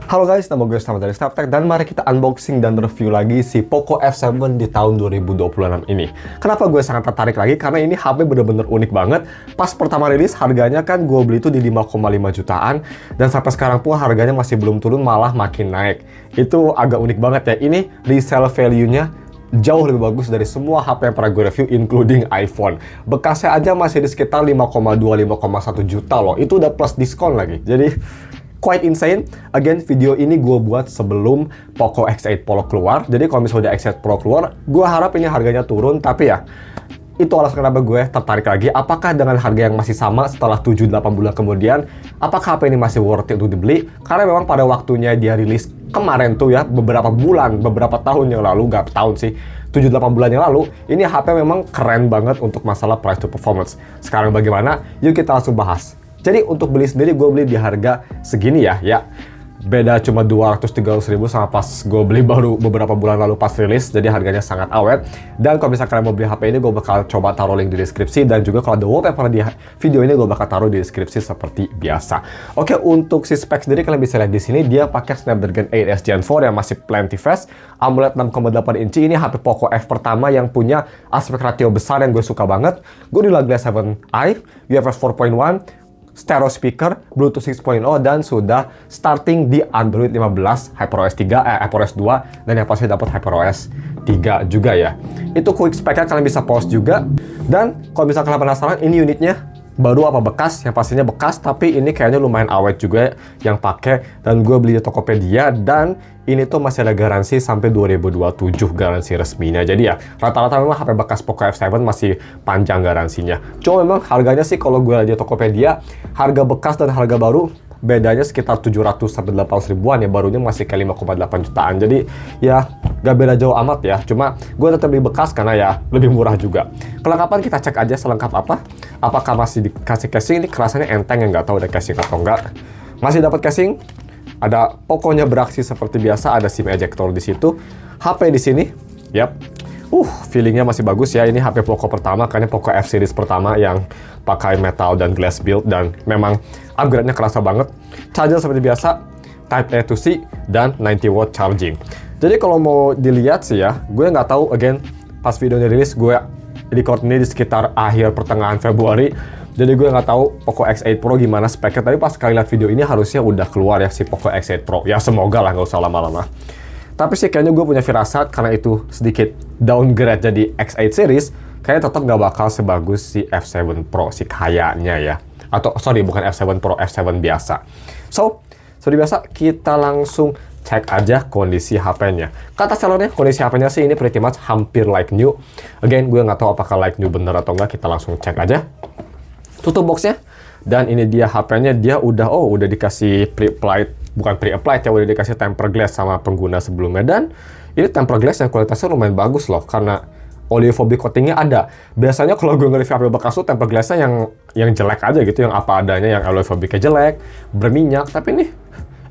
Halo guys, nama gue Selamat dari SnapTech dan mari kita unboxing dan review lagi si Poco F7 di tahun 2026 ini. Kenapa gue sangat tertarik lagi? Karena ini HP bener-bener unik banget. Pas pertama rilis harganya kan gue beli itu di 5,5 jutaan dan sampai sekarang pun harganya masih belum turun, malah makin naik. Itu agak unik banget ya. Ini resale value-nya jauh lebih bagus dari semua HP yang pernah gue review, including iPhone. Bekasnya aja masih di sekitar 5,2-5,1 juta loh. Itu udah plus diskon lagi. Jadi quite insane. Again, video ini gue buat sebelum Poco X8 Pro keluar. Jadi kalau misalnya udah X8 Pro keluar, gue harap ini harganya turun. Tapi ya, itu alasan kenapa gue tertarik lagi. Apakah dengan harga yang masih sama setelah 7-8 bulan kemudian, apakah HP ini masih worth it untuk dibeli? Karena memang pada waktunya dia rilis kemarin tuh ya, beberapa tahun yang lalu, nggak tahun sih, 7-8 bulan yang lalu, ini HP memang keren banget untuk masalah price to performance. Sekarang bagaimana? Yuk kita langsung bahas. Jadi untuk beli sendiri gue beli di harga segini ya. Beda cuma 200-300 ribu sama pas gue beli baru beberapa bulan lalu pas rilis. Jadi harganya sangat awet. Dan kalau misalnya kalian mau beli HP ini, gue bakal coba taruh link di deskripsi. Dan juga kalau ada wallpaper di video ini, gue bakal taruh di deskripsi seperti biasa. Oke, untuk si spek sendiri kalian bisa lihat di sini. Dia pakai Snapdragon 8S Gen 4 yang masih plenty fresh. AMOLED 6,8 inci. Ini HP Poco F pertama yang punya aspek ratio besar yang gue suka banget. Gorilla Glass 7i, UFS 4.1, stereo speaker, Bluetooth 6.0, dan sudah starting di Android 15, HyperOS 3, HyperOS 2, dan yang pasti dapat HyperOS 3 juga ya. Itu quick spec-nya kalian bisa pause juga. Dan kalau misalnya kalian penasaran, ini unitnya baru apa bekas? Yang pastinya bekas, tapi ini kayaknya lumayan awet juga yang pakai. Dan gue beli di Tokopedia, dan ini tuh masih ada garansi sampai 2027 garansi resminya. Jadi ya, rata-rata memang HP bekas Poco F7 masih panjang garansinya. Cuma memang harganya sih kalau gue lihat di Tokopedia, harga bekas dan harga baru bedanya sekitar 700-800 ribuan ya. Barunya masih ke 5,8 jutaan. Jadi ya, gak beda jauh amat ya. Cuma gue tetap beli bekas karena ya lebih murah juga. Kelengkapan kita cek aja selengkap apa. Apakah masih dikasih casing? Ini kerasanya enteng ya, nggak tahu ada casing atau enggak. Masih dapat casing. Ada Poconya beraksi seperti biasa, ada SIM ejector di situ. HP di sini, feelingnya masih bagus ya. Ini HP Poco pertama, kayaknya Poco F series pertama yang pakai metal dan glass build, dan memang upgrade-nya kerasa banget. Charger seperti biasa, Type A to C, dan 90 watt charging. Jadi kalau mau dilihat sih ya, gue nggak tahu, again, pas videonya rilis, gue record ini di sekitar akhir pertengahan Februari. Jadi gue nggak tahu Poco X8 Pro gimana speknya, tapi pas kalian lihat video ini harusnya udah keluar ya si Poco X8 Pro. Ya semoga lah, nggak usah lama-lama. Tapi sih kayaknya gue punya firasat karena itu sedikit downgrade jadi X8 series, kayaknya tetap nggak bakal sebagus si F7 Pro sih kayaknya ya. Atau sorry, bukan F7 Pro, F7 biasa. So, seperti biasa kita langsung cek aja kondisi HP-nya. Kata sellernya, kondisi HP-nya sih ini pretty much hampir like new. Again, gue nggak tahu apakah like new bener atau nggak, kita langsung cek aja. Tutup boxnya, dan ini dia HP-nya. Dia udah dikasih pre-applied, bukan pre-applied ya, udah dikasih tempered glass sama pengguna sebelumnya. Dan ini tempered glass yang kualitasnya lumayan bagus loh, karena oleophobic coatingnya ada. Biasanya kalau gue nge-review HP bekas tuh tempered glassnya yang jelek aja gitu, yang apa adanya, yang oleophobicnya jelek, berminyak. Tapi ini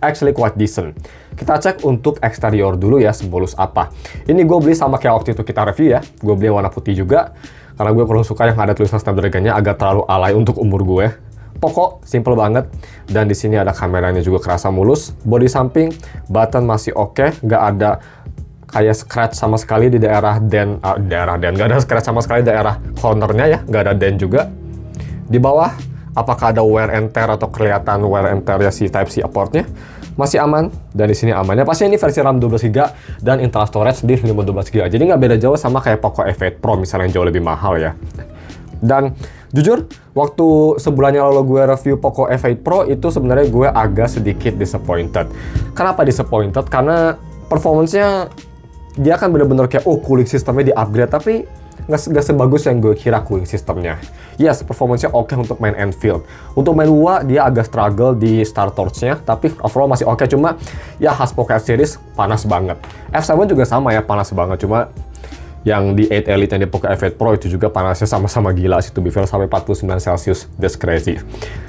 actually quite decent. Kita cek untuk eksterior dulu ya, semulus apa. Ini gue beli sama kayak waktu itu kita review ya, gue beli warna putih juga. Karena gue kurang suka yang ada tulisan Snapdragon-nya, agak terlalu alay untuk umur gue. Pokok, simple banget. Dan di sini ada kameranya juga kerasa mulus. Bodi samping, button masih oke. Nggak ada kayak scratch sama sekali di daerah nggak ada scratch sama sekali di daerah cornernya ya. Nggak ada dent juga. Di bawah, apakah ada wear and tear atau kelihatan wear and tear ya si Type-C portnya? Masih aman, dan di sini amannya. Pasti ini versi RAM 12GB dan internal storage di 512GB. Jadi nggak beda jauh sama kayak Poco F8 Pro misalnya yang jauh lebih mahal ya. Dan jujur, waktu sebulan yang lalu gue review Poco F8 Pro itu sebenarnya gue agak sedikit disappointed. Kenapa disappointed? Karena performance-nya dia kan bener-bener kayak cooling sistemnya di-upgrade, tapi nggak sebagus yang gue kira cooling sistemnya. Yes, performance-nya oke untuk main Enfield. Untuk main WoA, dia agak struggle di Star Torch-nya, tapi overall masih oke. Cuma, ya khas Poco F series, panas banget. F7 juga sama ya, panas banget. Cuma, yang di 8 Elite yang di Poco F8 Pro itu juga panasnya sama-sama gila sih, to be fair, sampai 49 Celsius. That's crazy.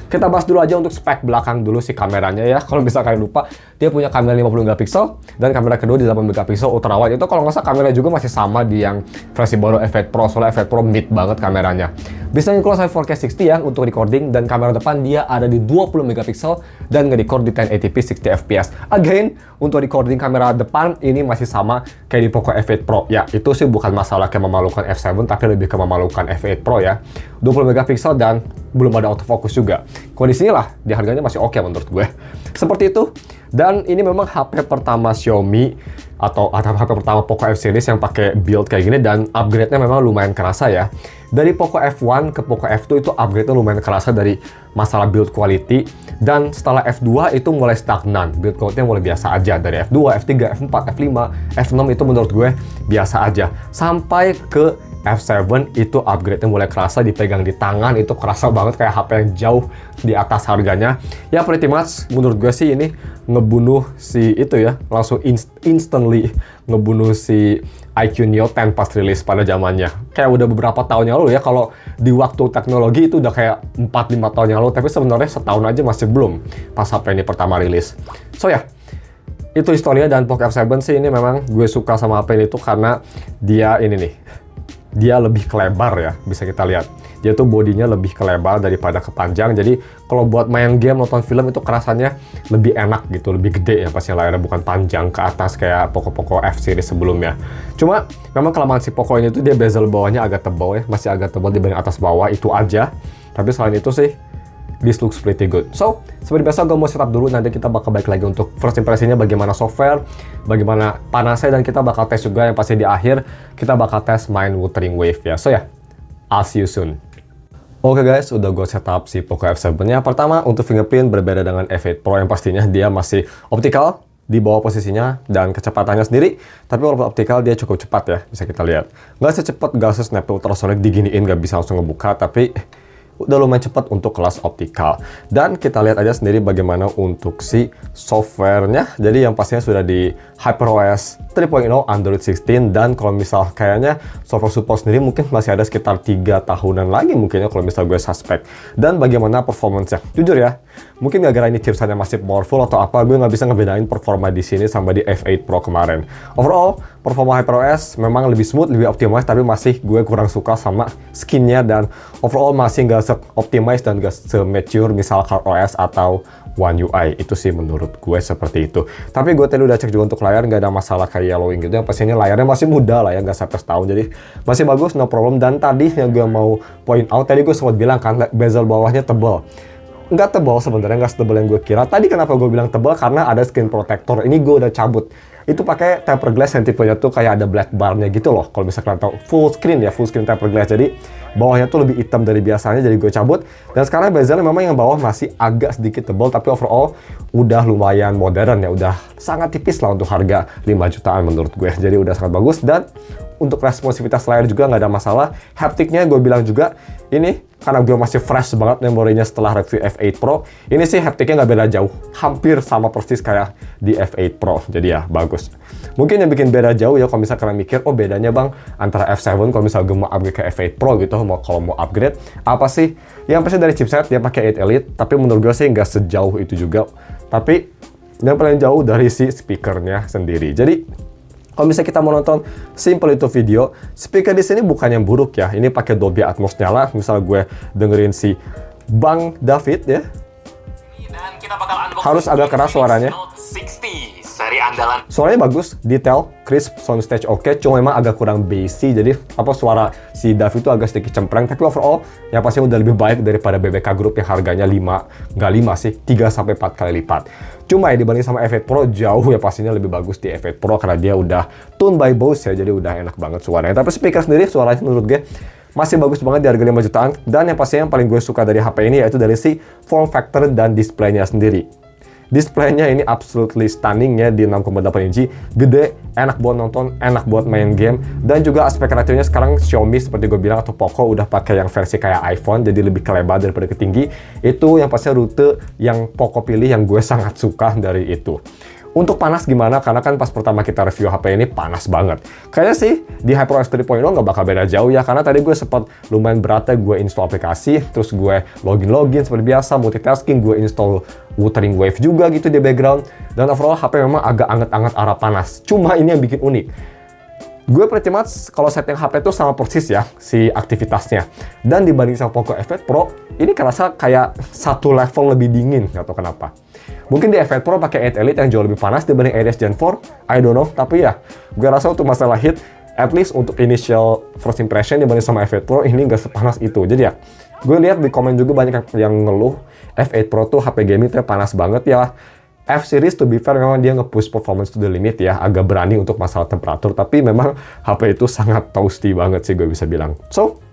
Kita bahas dulu aja untuk spek belakang dulu si kameranya ya. Kalau bisa kalian lupa, dia punya kamera 50 megapiksel dan kamera kedua di 8 megapiksel ultra wide. Itu kalau nggak salah kamera juga masih sama di yang versi baru F8 Pro, soalnya F8 Pro mid banget kameranya. Bisa nge-close 4K 60 ya untuk recording, dan kamera depan dia ada di 20 megapiksel dan nge-record di 1080p 60 fps. Again, untuk recording kamera depan ini masih sama kayak di Poco F8 Pro. Ya, itu sih bukan masalah kayak memalukan F7, tapi lebih ke memalukan F8 Pro ya. 20 megapiksel dan belum ada autofocus juga. Kondisi lah, di harganya masih oke menurut gue. Seperti itu. Dan ini memang HP pertama Xiaomi atau HP pertama Poco F series yang pakai build kayak gini, dan upgrade-nya memang lumayan kerasa ya. Dari Poco F1 ke Poco F2 itu upgrade-nya lumayan kerasa dari masalah build quality, dan setelah F2 itu mulai stagnan. Build quality-nya mulai biasa aja. Dari F2, F3, F4, F5, F6 itu menurut gue biasa aja. Sampai ke F7 itu upgrade-nya mulai kerasa, dipegang di tangan itu kerasa banget kayak HP yang jauh di atas harganya. Ya pretty much menurut gue sih ini ngebunuh si itu ya, langsung instantly ngebunuh si iQOO Neo 10 pas rilis pada zamannya. Kayak udah beberapa tahun yang lalu ya, kalau di waktu teknologi itu udah kayak 4-5 tahun yang lalu, tapi sebenarnya setahun aja masih belum pas HP ini pertama rilis. So ya, itu historinya. Dan Poco F7 sih ini memang gue suka sama HP ini tuh karena dia ini nih, dia lebih kelebar ya, bisa kita lihat. Dia tuh bodinya lebih kelebar daripada kepanjang. Jadi kalau buat main game, nonton film itu kerasanya lebih enak gitu, lebih gede ya pastinya layarnya, bukan panjang ke atas kayak Poco F series sebelumnya. Cuma memang kelemahan si Poco ini tuh dia bezel bawahnya agak tebal ya, masih agak tebal dibanding atas bawah, itu aja. Tapi selain itu sih, this looks pretty good. So, seperti biasa gue mau setup dulu, nanti kita bakal balik lagi untuk first impression-nya bagaimana software, bagaimana panasnya, dan kita bakal tes juga yang pasti di akhir, kita bakal tes main Wuthering Wave ya. So ya, I'll see you soon. Oke guys, udah gue setup si Poco F7-nya. Pertama, untuk fingerprint berbeda dengan F8 Pro yang pastinya dia masih optical di bawah posisinya dan kecepatannya sendiri. Tapi walaupun optical dia cukup cepat ya, bisa kita lihat. Nggak secepat Galaxy Snap Ultrasonic diginiin, nggak bisa langsung ngebuka, tapi udah lumayan cepat untuk kelas optikal. Dan kita lihat aja sendiri bagaimana untuk si softwarenya. Jadi yang pastinya sudah di HyperOS 3.0 Android 16, dan kalau misal kayaknya software support sendiri mungkin masih ada sekitar 3 tahunan lagi mungkinnya kalau misal gue suspek. Dan bagaimana performance-nya? Jujur ya, mungkin gara-gara ini chipsetnya masih powerful atau apa, gue nggak bisa ngebedain performa di sini sama di F8 Pro kemarin. Overall, performa HyperOS memang lebih smooth, lebih optimized, tapi masih gue kurang suka sama skinnya, dan overall masih nggak se-optimized dan nggak se-mature misal ColorOS atau One UI. Itu sih menurut gue seperti itu. Tapi gue tadi udah cek juga untuk layar, nggak ada masalah kayak yellowing gitu. Yang pastinya layarnya masih muda lah ya, nggak sampai setahun, jadi masih bagus, no problem. Dan tadi yang gue mau point out, tadi gue sempat bilang kan bezel bawahnya tebal. Nggak tebal sebenarnya, nggak setebal yang gue kira. Tadi kenapa gue bilang tebal? Karena ada screen protector. Ini gue udah cabut. Itu pakai tempered glass yang tipenya tuh kayak ada black bar-nya gitu loh. Kalau misalkan tahu full screen ya, full screen tempered glass. Jadi bawahnya tuh lebih hitam dari biasanya, jadi gue cabut. Dan sekarang bezelnya memang yang bawah masih agak sedikit tebal, tapi overall udah lumayan modern ya. Udah sangat tipis lah untuk harga 5 jutaan menurut gue. Jadi udah sangat bagus, dan untuk responsivitas layar juga nggak ada masalah. Haptiknya gue bilang juga, ini karena gue masih fresh banget memorinya setelah review F8 Pro, ini sih haptiknya nggak beda jauh, hampir sama persis kayak di F8 Pro, jadi ya bagus. Mungkin yang bikin beda jauh ya, kalau misalnya kalian mikir, oh bedanya bang antara F7 kalau misalnya gue mau upgrade ke F8 Pro gitu, kalau mau upgrade, apa sih? Yang pasti dari chipset dia pakai 8 Elite, tapi menurut gue sih nggak sejauh itu juga. Tapi yang paling jauh dari si speakernya sendiri. Jadi kalau misalnya kita mau nonton simple itu video, speaker di sini bukan yang buruk ya. Ini pakai Dolby Atmos nyala. Misal gue dengerin si Bang David ya, dan kita bakal harus agak keras suaranya. Seri andalan. Suaranya bagus, detail, crisp, soundstage oke, cuma memang agak kurang bassy. Jadi apa, suara si David itu agak sedikit cempreng. Tapi overall yang pasti udah lebih baik daripada BBK Group yang harganya 3 sampai 4 kali lipat. Cuma ya dibanding sama F8 Pro jauh ya pastinya lebih bagus di F8 Pro karena dia udah tune by Bose ya, jadi udah enak banget suaranya. Tapi speaker sendiri suaranya menurut gue masih bagus banget di harga 5 jutaan. Dan yang pastinya yang paling gue suka dari HP ini yaitu dari si form factor dan displaynya sendiri. Displaynya ini absolutely stunning ya, di 6,8 inci, gede, enak buat nonton, enak buat main game. Dan juga aspek rationya sekarang Xiaomi seperti gue bilang atau Poco udah pakai yang versi kayak iPhone, jadi lebih kelebar daripada ketinggi. Itu yang pasti rute yang Poco pilih yang gue sangat suka dari itu. Untuk panas gimana? Karena kan pas pertama kita review HP ini panas banget. Kayaknya sih di HyperOS 3.0 nggak bakal beda jauh ya. Karena tadi gue sempat lumayan berat ya, gue install aplikasi, terus gue login seperti biasa, multitasking, gue install Wuthering Wave juga gitu di background. Dan overall HP memang agak anget-anget arah panas. Cuma ini yang bikin unik. Gue pretty much kalau setting HP itu sama persis ya si aktivitasnya. Dan dibanding sama Poco F8 Pro, ini kerasa kayak satu level lebih dingin, nggak tahu kenapa. Mungkin di F8 Pro pakai 8 Elite yang jauh lebih panas dibanding 8S Gen 4, I don't know. Tapi ya, gue rasa untuk masalah heat, at least untuk initial first impression dibanding sama F8 Pro, ini nggak sepanas itu. Jadi ya, gue lihat di komen juga banyak yang ngeluh, F8 Pro tuh HP gaming tuh panas banget ya. F-Series to be fair memang dia nge-push performance to the limit ya, agak berani untuk masalah temperatur, tapi memang HP itu sangat toasty banget sih gue bisa bilang. So,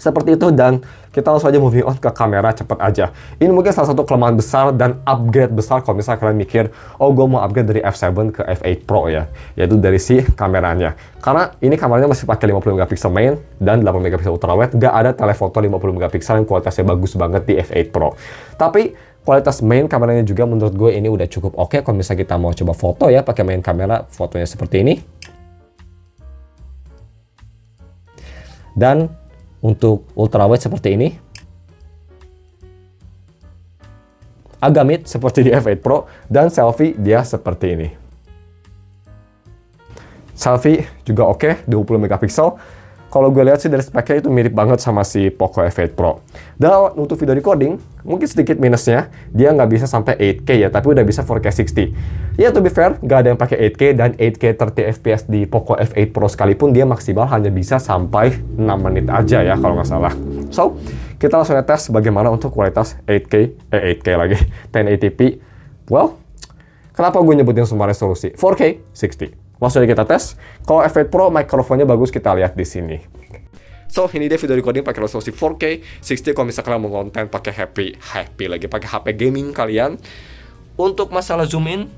seperti itu, dan kita langsung aja moving on ke kamera cepat aja. Ini mungkin salah satu kelemahan besar dan upgrade besar kalau misalnya kalian mikir, oh gue mau upgrade dari F7 ke F8 Pro ya, yaitu dari si kameranya. Karena ini kameranya masih pakai 50 megapiksel main dan 8 megapiksel ultrawide, nggak ada telefoto 50 megapiksel yang kualitasnya bagus banget di F8 Pro. Tapi kualitas main kameranya juga menurut gue ini udah cukup oke kalau misalnya kita mau coba foto ya pakai main kamera, fotonya seperti ini. Dan untuk ultrawide seperti ini. Agak mid seperti di F8 Pro, dan selfie dia seperti ini. Selfie juga oke, 20 megapiksel. Kalau gue lihat sih dari speknya itu mirip banget sama si Poco F8 Pro. Dan untuk video recording, mungkin sedikit minusnya, dia nggak bisa sampai 8K ya, tapi udah bisa 4K 60. Ya, to be fair, nggak ada yang pakai 8K, dan 8K 30 FPS di Poco F8 Pro sekalipun, dia maksimal hanya bisa sampai 6 menit aja ya, kalau nggak salah. So, kita langsung tes bagaimana untuk kualitas 8K lagi, 1080p. Well, kenapa gue nyebutin semua resolusi? 4K 60. Langsung aja kita tes. Kalau F8 Pro, mikrofonnya bagus, kita lihat di sini. So, ini dia video recording pakai resolusi 4K 60 kalau misalkan kalian mau konten pakai happy lagi pakai HP gaming kalian. Untuk masalah zoom in,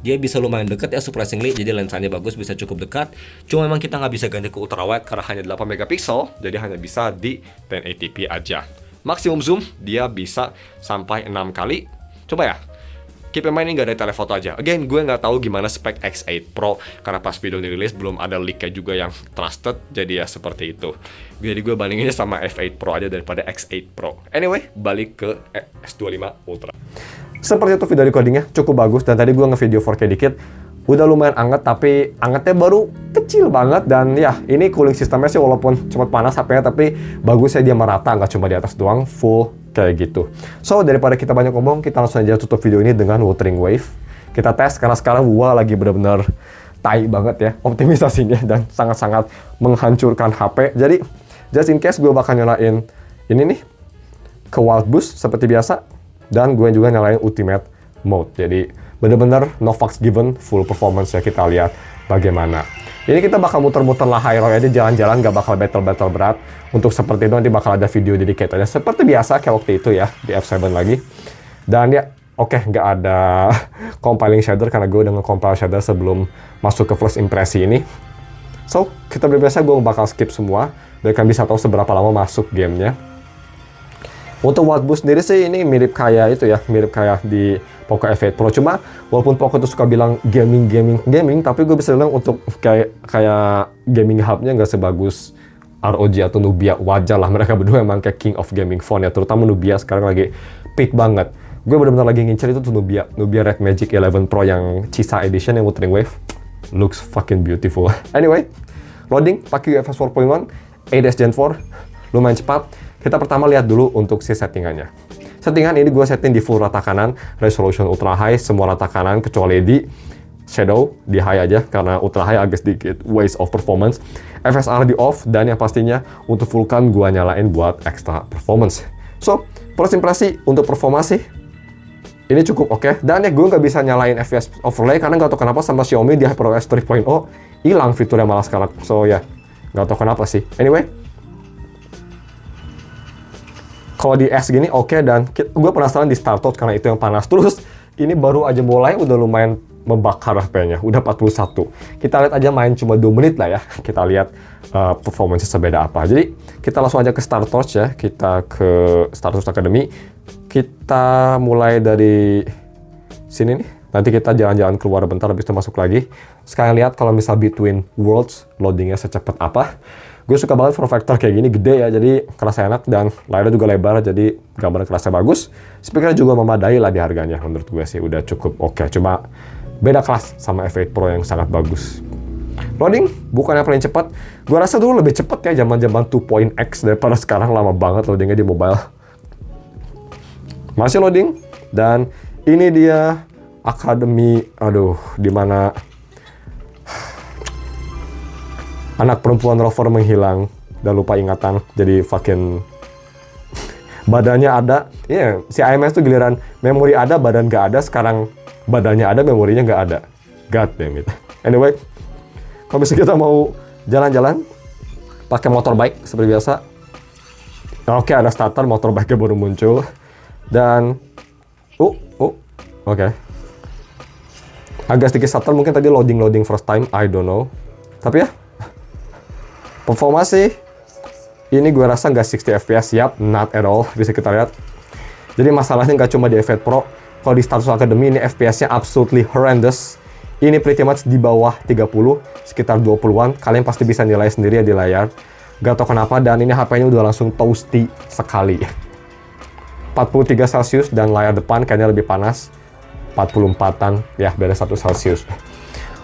dia bisa lumayan dekat ya surprisingly, jadi lensanya bagus, bisa cukup dekat. Cuma memang kita nggak bisa ganti ke ultrawide karena hanya 8 megapiksel, jadi hanya bisa di 1080p aja. Maksimum zoom dia bisa sampai 6 kali. Coba ya. Keep in mind ini nggak ada telefoto aja. Again, gue nggak tahu gimana spek X8 Pro karena pas video dirilis belum ada leak-nya juga yang trusted, jadi ya seperti itu. Jadi gue bandinginnya sama F8 Pro aja daripada X8 Pro. Anyway, balik ke S25 Ultra. Seperti itu video recordingnya, cukup bagus, dan tadi gue nge-video 4K dikit. Udah lumayan anget, tapi angetnya baru kecil banget, dan ya ini cooling sistemnya sih walaupun cepat panas HP-nya, tapi bagusnya dia merata, nggak cuma di atas doang, full kayak gitu. So, daripada kita banyak ngomong, kita langsung aja tutup video ini dengan Wuthering Wave. Kita tes, karena sekarang gua lagi bener-bener tai banget ya optimisasinya, dan sangat-sangat menghancurkan HP. Jadi, just in case gue bakal nyalain ini nih, ke Wild Boost seperti biasa, dan gue juga nyalain Ultimate Mode. Jadi, bener-bener no fucks given, full performance ya, kita lihat bagaimana. Ini kita bakal muter-muter lah high roll aja, jalan-jalan, gak bakal battle-battle berat. Untuk seperti itu nanti bakal ada video dedicated aja, seperti biasa kayak waktu itu ya, di F7 lagi. Dan ya, oke, gak ada compiling shader, karena gue udah nge-compile shader sebelum masuk ke first impresi ini. So, kita biasa gue bakal skip semua, biar kalian bisa tahu seberapa lama masuk gamenya. Untuk Wild Boost sendiri sih ini mirip kayak itu ya, mirip kayak di Poco F8 Pro. Cuma walaupun Poco tuh suka bilang gaming, tapi gue bisa bilang untuk kayak gaming hubnya nggak sebagus ROG atau Nubia. Wajar lah, mereka berdua emang kayak king of gaming phone ya, terutama Nubia sekarang lagi peak banget. Gue benar-benar lagi ngincer itu tuh Nubia Red Magic 11 Pro yang Chisa Edition yang Wuthering Wave. Looks fucking beautiful. Anyway, loading pakai UFS 4.1, 8S Gen 4, lumayan cepat. Kita pertama lihat dulu untuk si settingannya. Settingan ini gue setting di full rata kanan, resolution ultra high, semua rata kanan kecuali di shadow, di high aja karena ultra high agak sedikit waste of performance. FSR di off, dan yang pastinya untuk full cam gue nyalain buat extra performance. So, first impresi untuk performa sih ini cukup oke. Dan ya gue nggak bisa nyalain FPS overlay karena nggak tahu kenapa sama Xiaomi di HyperOS 3.0 hilang fiturnya malah sekarang. So ya, nggak tahu kenapa sih. Anyway, kalau di S gini oke, dan gue penasaran di StarTouch karena itu yang panas. Terus ini baru aja mulai udah lumayan membakar HP-nya, udah 41. Kita lihat aja main cuma 2 menit lah ya. Kita lihat performance sebeda apa. Jadi kita langsung aja ke StarTouch ya. Kita ke StarTouch Academy. Kita mulai dari sini nih. Nanti kita jalan-jalan keluar bentar, habis itu masuk lagi. Sekarang lihat kalau misal between worlds, loadingnya secepat apa. Gue suka banget form factor kayak gini, gede ya, jadi kerasa enak. Dan layarnya juga lebar, jadi gambarnya kerasa bagus. Speakernya juga memadai lah di harganya, menurut gue sih udah cukup oke. Cuma beda kelas sama F8 Pro yang sangat bagus. Loading bukannya paling cepat. Gue rasa dulu lebih cepat ya zaman-zaman 2.x daripada sekarang, lama banget loadingnya di mobile. Masih loading. Dan ini dia Academy, dimana anak perempuan rover menghilang dan lupa ingatan, jadi fucking badannya ada. Iya, si IMS tuh giliran memori ada, badan gak ada. Sekarang badannya ada, memorinya gak ada. God damn it. Anyway, kalau misalnya kita mau jalan-jalan pakai motorbike seperti biasa. Oke, ada starter, motorbike baru muncul. Dan oke. Agak sedikit starter, mungkin tadi loading first time, I don't know. Tapi ya, performa sih, ini gue rasa nggak 60 fps, not at all, bisa kita lihat. Jadi masalahnya nggak cuma di F8 Pro, kalau di Status Academy ini FPS-nya absolutely horrendous. Ini pretty much di bawah 30, sekitar 20-an, kalian pasti bisa nilai sendiri ya di layar. Gak tau kenapa, dan ini HP-nya udah langsung toasty sekali. 43 Celcius, dan layar depan kayaknya lebih panas. 44-an, ya beda 1 Celcius.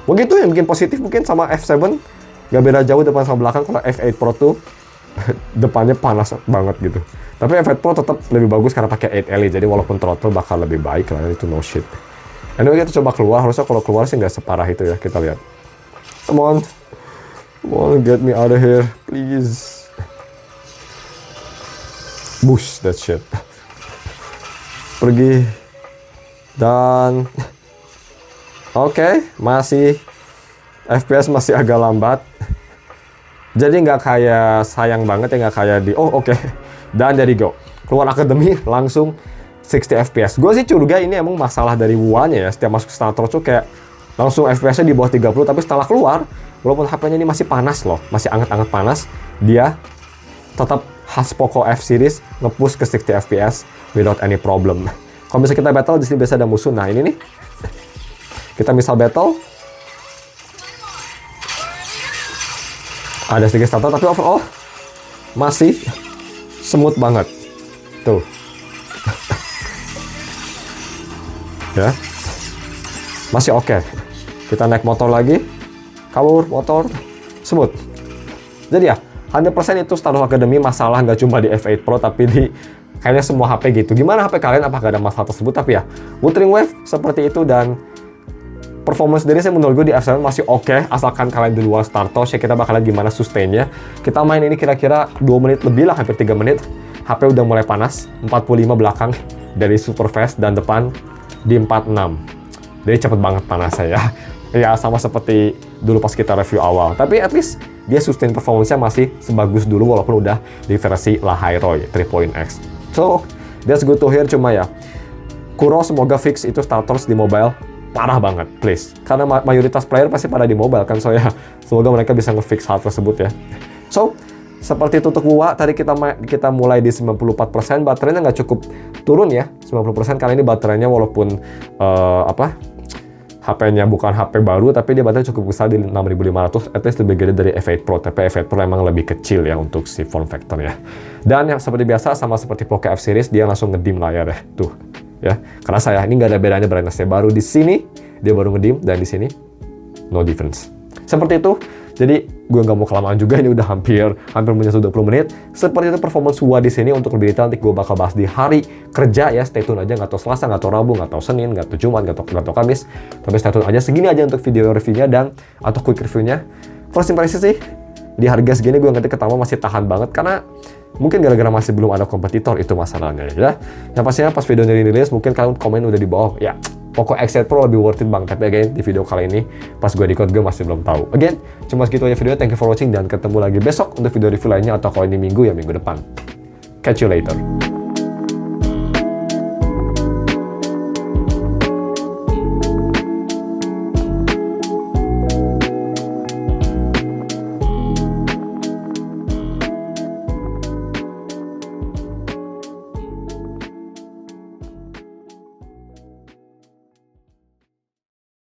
Begitu yang bikin positif mungkin sama F7, gak beda jauh depan sama belakang. Kalau F8 Pro tuh depannya panas banget gitu. Tapi F8 Pro tetap lebih bagus karena pakai 8LE, jadi walaupun throttle bakal lebih baik lah, itu no shit. Anyway, kita coba keluar, harusnya kalau keluar sih nggak separah itu ya, kita lihat. Come on, get me out of here, please. Bush that shit. Pergi. Dan oke, masih FPS masih agak lambat. Jadi nggak kayak sayang banget ya, nggak kayak di oke. Dan dari go keluar Academy langsung 60 fps. Gue sih curiga ini emang masalah dari WUA-nya ya. Setiap masuk starter tuh kayak langsung FPS-nya di bawah 30, tapi setelah keluar, walaupun HP-nya ini masih panas loh, masih anget-anget panas, dia tetap khas Poco F series nge-push ke 60 fps without any problem. Kalau misalnya kita battle, di sini biasa ada musuh. Nah, ini nih. Kita misal battle. Ada sedikit starter, tapi overall masih smooth banget. Tuh. Ya. Masih oke. Kita naik motor lagi. Kabur motor. Smooth. Jadi ya, 100% itu Status Academy masalah nggak cuma di F8 Pro, tapi di kayaknya semua HP gitu. Gimana HP kalian? Apakah ada masalah tersebut? Tapi ya, Wuthering Wave seperti itu. Dan performance sendiri saya menurut gue di F7 masih oke, asalkan kalian di luar startos ya. Kita bakal lihat gimana sustainnya. Kita main ini kira-kira 2 menit lebih lah, hampir 3 menit. HP udah mulai panas, 45 belakang dari super fast, dan depan di 46. Jadi cepet banget panasnya ya. Ya sama seperti dulu pas kita review awal. Tapi at least dia sustain performance-nya masih sebagus dulu walaupun udah di versi Lahairoi 3.x. So, that's good to hear. Cuma ya, Kuro semoga fix itu starters di mobile parah banget, please. Karena mayoritas player pasti pada di mobile kan, so ya, semoga mereka bisa nge-fix hal tersebut ya. So, seperti itu untuk WUA, tadi kita mulai di 94%, baterainya nggak cukup turun ya, 90%, karena ini baterainya walaupun HP-nya bukan HP baru, tapi dia baterai cukup besar di 6500, at least lebih gede dari F8 Pro. Tapi F8 Pro emang lebih kecil ya untuk si form factor-nya. Dan yang seperti biasa, sama seperti Poco F series, dia langsung ngedim layar ya. Tuh, ya. Karena saya ini nggak ada bedanya brightness-nya. Baru di sini, dia baru ngedim, dan di sini, no difference. Seperti itu. Jadi, gue nggak mau kelamaan juga, ini udah hampir menyentuh 20 menit. Seperti itu performance WUA di sini. Untuk lebih detail, nanti gue bakal bahas di hari kerja ya. Stay tune aja, nggak tahu Selasa, nggak tahu Rabu, nggak tahu Senin, nggak tahu Jumat, nggak tahu Kamis. Tapi stay tune aja, segini aja untuk video reviewnya atau quick reviewnya. First impression sih, di harga segini gue ngerti ketawa masih tahan banget, karena mungkin gara-gara masih belum ada kompetitor, itu masalahnya ya. Yang pastinya pas videonya dirilis, mungkin kalian komen udah di bawah, ya Poco X8 Pro lebih worth it bang. Tapi again, di video kali ini, pas gue record, gue masih belum tahu. Again, cuma segitu aja video. Thank you for watching, dan ketemu lagi besok untuk video review lainnya, atau kalau ini minggu ya minggu depan. Catch you later.